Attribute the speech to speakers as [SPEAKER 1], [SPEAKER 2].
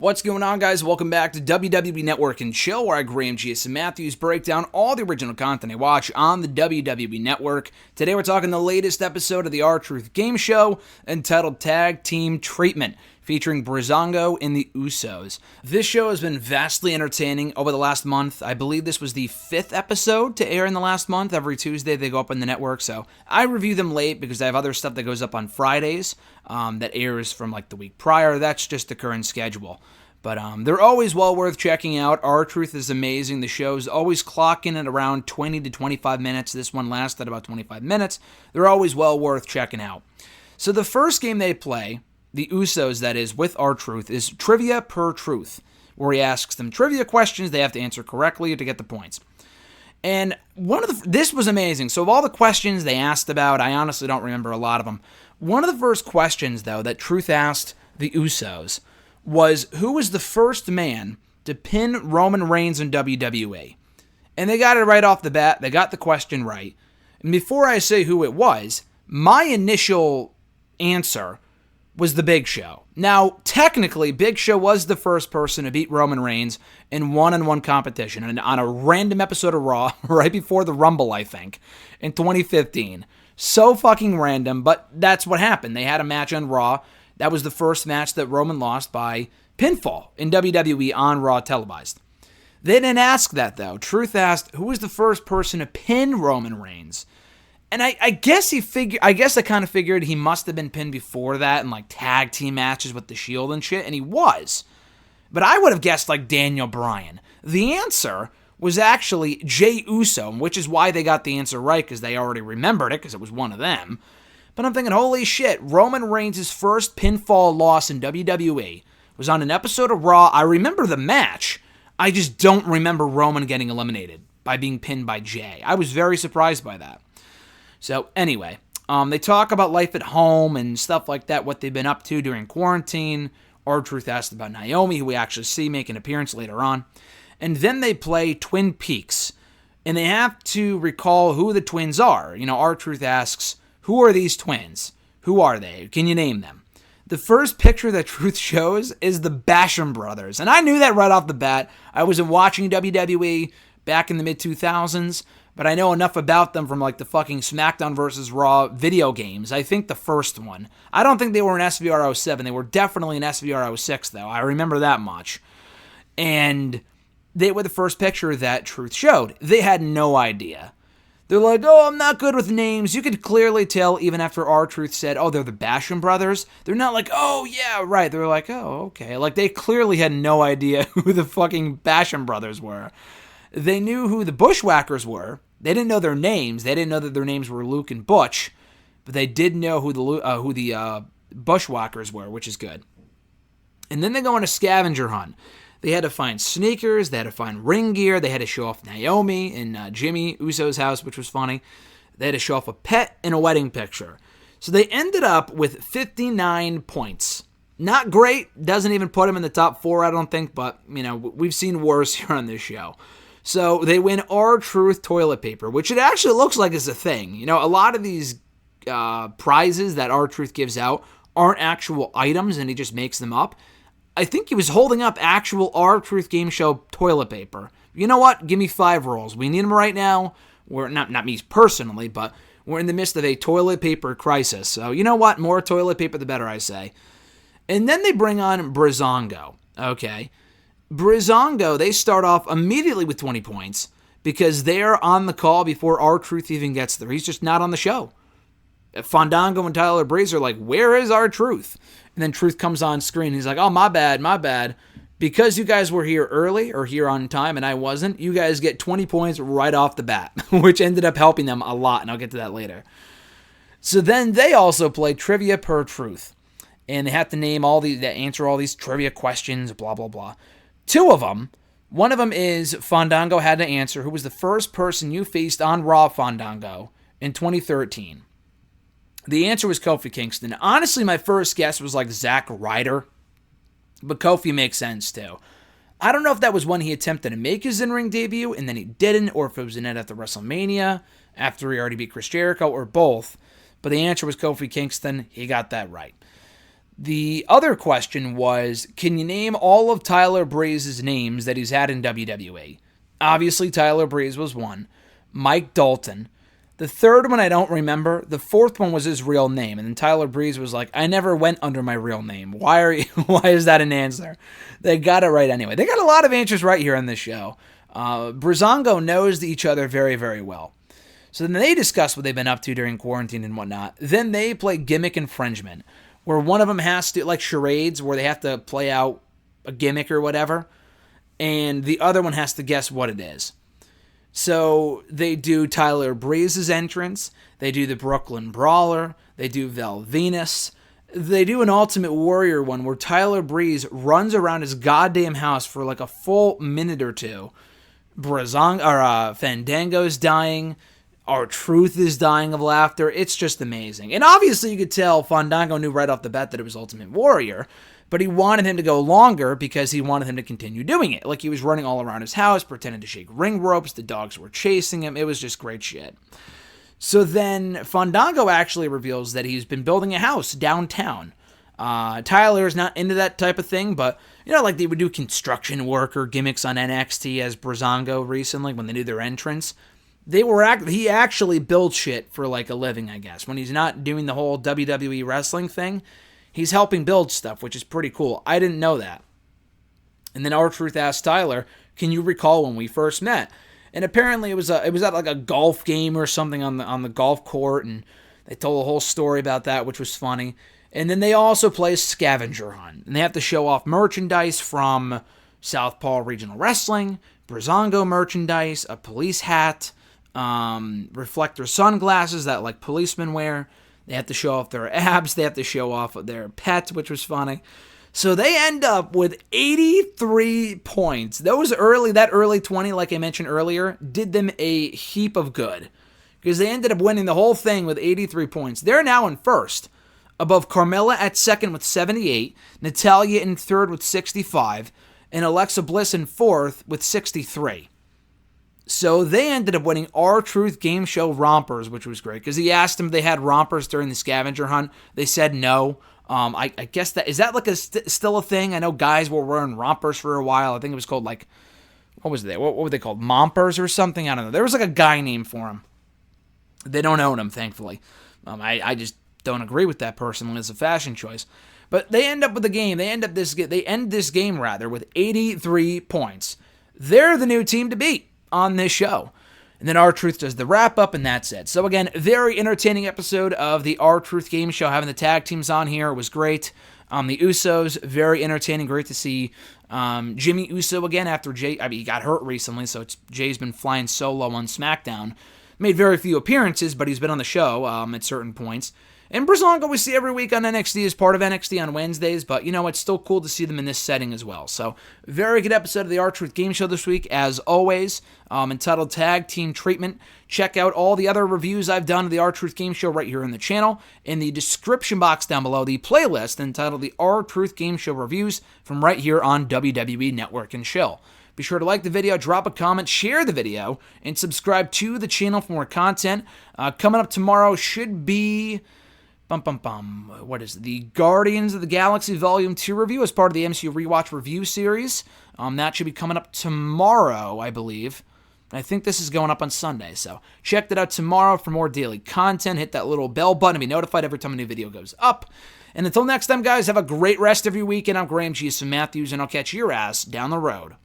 [SPEAKER 1] What's going on, guys? Welcome back to WWE Network and Chill, where I, Graham G.S. Matthews, break down all the original content I watch on the WWE Network. Today we're talking the latest episode of the R-Truth game show, entitled Tag Team Treatment, featuring Breezango and the Usos. This show has been vastly entertaining over the last month. I believe this was the 5th episode to air in the last month. Every Tuesday they go up on the network, so I review them late because I have other stuff that goes up on Fridays that airs from like the week prior. That's just the current schedule. But they're always well worth checking out. R-Truth is amazing. The show's always clocking at around 20 to 25 minutes. This one lasted about 25 minutes. They're always well worth checking out. So the first game they play, the Usos, that is, with R-Truth, is Trivia Per Truth, where he asks them trivia questions they have to answer correctly to get the points. And this was amazing. So of all the questions they asked about, I honestly don't remember a lot of them. One of the first questions, though, that Truth asked the Usos was, who was the first man to pin Roman Reigns in WWE? And they got it right off the bat. They got the question right. And before I say who it was, my initial answer was the Big Show. Now, technically, Big Show was the first person to beat Roman Reigns in one-on-one competition and on a random episode of Raw right before the Rumble, I think, in 2015. So fucking random, but that's what happened. They had a match on Raw. That was the first match that Roman lost by pinfall in WWE on Raw televised. They didn't ask that, though. Truth asked, who was the first person to pin Roman Reigns? And I guess I kind of figured he must have been pinned before that in like tag team matches with the Shield and shit, and he was. But I would have guessed like Daniel Bryan. The answer was actually Jey Uso, which is why they got the answer right, because they already remembered it, because it was one of them. But I'm thinking, holy shit, Roman Reigns' first pinfall loss in WWE was on an episode of Raw. I remember the match. I just don't remember Roman getting eliminated by being pinned by Jey. I was very surprised by that. So anyway, they talk about life at home and stuff like that, what they've been up to during quarantine. R-Truth asked about Naomi, who we actually see make an appearance later on. And then they play Twin Peaks. And they have to recall who the twins are. You know, R-Truth asks, who are these twins? Who are they? Can you name them? The first picture that Truth shows is the Basham brothers. And I knew that right off the bat. I wasn't watching WWE back in the mid-2000s, but I know enough about them from like the fucking SmackDown vs. Raw video games. I think the first one. I don't think they were in SVR 07. They were definitely in SVR 06, though. I remember that much. And they were the first picture that Truth showed. They had no idea. They're like, oh, I'm not good with names. You could clearly tell even after R-Truth said, oh, they're the Basham brothers. They're not like, oh, yeah, right. They're like, oh, okay. Like, they clearly had no idea who the fucking Basham brothers were. They knew who the Bushwhackers were. They didn't know their names. They didn't know that their names were Luke and Butch. But they did know who the Bushwhackers were, which is good. And then they go on a scavenger hunt. They had to find sneakers, they had to find ring gear, they had to show off Naomi in Jimmy Uso's house, which was funny. They had to show off a pet and a wedding picture. So they ended up with 59 points. Not great, doesn't even put them in the top 4, I don't think, but, you know, we've seen worse here on this show. So they win R-Truth toilet paper, which it actually looks like is a thing. You know, a lot of these prizes that R-Truth gives out aren't actual items, and he just makes them up. I think he was holding up actual R-Truth game show toilet paper. You know what? Give me 5 rolls. We need them right now. We're not me personally, but we're in the midst of a toilet paper crisis. So you know what? More toilet paper, the better, I say. And then they bring on Breezango. Okay. Breezango, they start off immediately with 20 points because they're on the call before R-Truth even gets there. He's just not on the show. Fandango and Tyler Breeze are like, where is R-Truth? And then Truth comes on screen. He's like, oh, my bad. Because you guys were here early or here on time and I wasn't, you guys get 20 points right off the bat, which ended up helping them a lot, and I'll get to that later. So then they also play Trivia Per Truth. And they have to answer all these trivia questions, blah, blah, blah. 2 of them, one of them is Fandango had to answer who was the first person you faced on Raw, Fandango, in 2013. The answer was Kofi Kingston. Honestly, my first guess was like Zack Ryder, but Kofi makes sense too. I don't know if that was when he attempted to make his in-ring debut and then he didn't, or if it was in it after WrestleMania, after he already beat Chris Jericho, or both. But the answer was Kofi Kingston. He got that right. The other question was, can you name all of Tyler Breeze's names that he's had in WWE? Obviously, Tyler Breeze was one. Mike Dalton. The third one I don't remember. The fourth one was his real name. And then Tyler Breeze was like, I never went under my real name. Why is that an answer? They got it right anyway. They got a lot of answers right here on this show. Breezango knows each other very, very well. So then they discuss what they've been up to during quarantine and whatnot. Then they play Gimmick Infringement, where one of them has to, like charades, where they have to play out a gimmick or whatever, and the other one has to guess what it is. So they do Tyler Breeze's entrance, they do the Brooklyn Brawler, they do Val Venus, they do an Ultimate Warrior one where Tyler Breeze runs around his goddamn house for like a full minute or two. Fandango's dying. R-Truth is dying of laughter. It's just amazing. And obviously you could tell Fandango knew right off the bat that it was Ultimate Warrior, but he wanted him to go longer because he wanted him to continue doing it. Like he was running all around his house, pretending to shake ring ropes. The dogs were chasing him. It was just great shit. So then Fandango actually reveals that he's been building a house downtown. Tyler's not into that type of thing, but you know, like they would do construction work or gimmicks on NXT as Breezango recently when they do their entrance. He actually builds shit for like a living, I guess. When he's not doing the whole WWE wrestling thing, he's helping build stuff, which is pretty cool. I didn't know that. And then R-Truth asked Tyler, "Can you recall when we first met?" And apparently it was at like a golf game or something on the golf court, and they told a whole story about that, which was funny. And then they also play Scavenger Hunt, and they have to show off merchandise from Southpaw Regional Wrestling, Breezango merchandise, a police hat, reflector sunglasses that like policemen wear. They have to show off their abs. They have to show off their pets, which was funny. So they end up with 83 points. That early 20, like I mentioned earlier, did them a heap of good because they ended up winning the whole thing with 83 points. They're now in first, above Carmella at second with 78, Natalya in third with 65, and Alexa Bliss in fourth with 63. So they ended up winning R-Truth Game Show Rompers, which was great, because he asked them if they had rompers during the scavenger hunt. They said no. I guess is that like still a thing? I know guys were wearing rompers for a while. I think it was called like, what was it? What were they called? Mompers or something? I don't know. There was like a guy name for them. They don't own them, thankfully. I just don't agree with that personally as a fashion choice. But they end up with the game. They end this game with 83 points. They're the new team to beat on this show. And then R-Truth does the wrap-up, and that's it. So again, very entertaining episode of the R-Truth Game Show. Having the tag teams on here was great. The Usos, very entertaining. Great to see Jimmy Uso again after Jay. He got hurt recently, so Jay's been flying solo on SmackDown. Made very few appearances, but he's been on the show at certain points. And Breezango we see every week on NXT as part of NXT on Wednesdays, but you know, it's still cool to see them in this setting as well. So, very good episode of the R-Truth Game Show this week, as always. Entitled Tag Team Treatment. Check out all the other reviews I've done of the R-Truth Game Show right here in the channel. In the description box down below, the playlist entitled the R-Truth Game Show Reviews from right here on WWE Network and Chill. Be sure to like the video, drop a comment, share the video, and subscribe to the channel for more content. Coming up tomorrow should be... What is it? The Guardians of the Galaxy Volume 2 review as part of the MCU Rewatch review series. That should be coming up tomorrow, I believe. I think this is going up on Sunday, so check that out tomorrow for more daily content. Hit that little bell button to be notified every time a new video goes up. And until next time, guys, have a great rest of your weekend. I'm Graham G. Matthews, and I'll catch your ass down the road.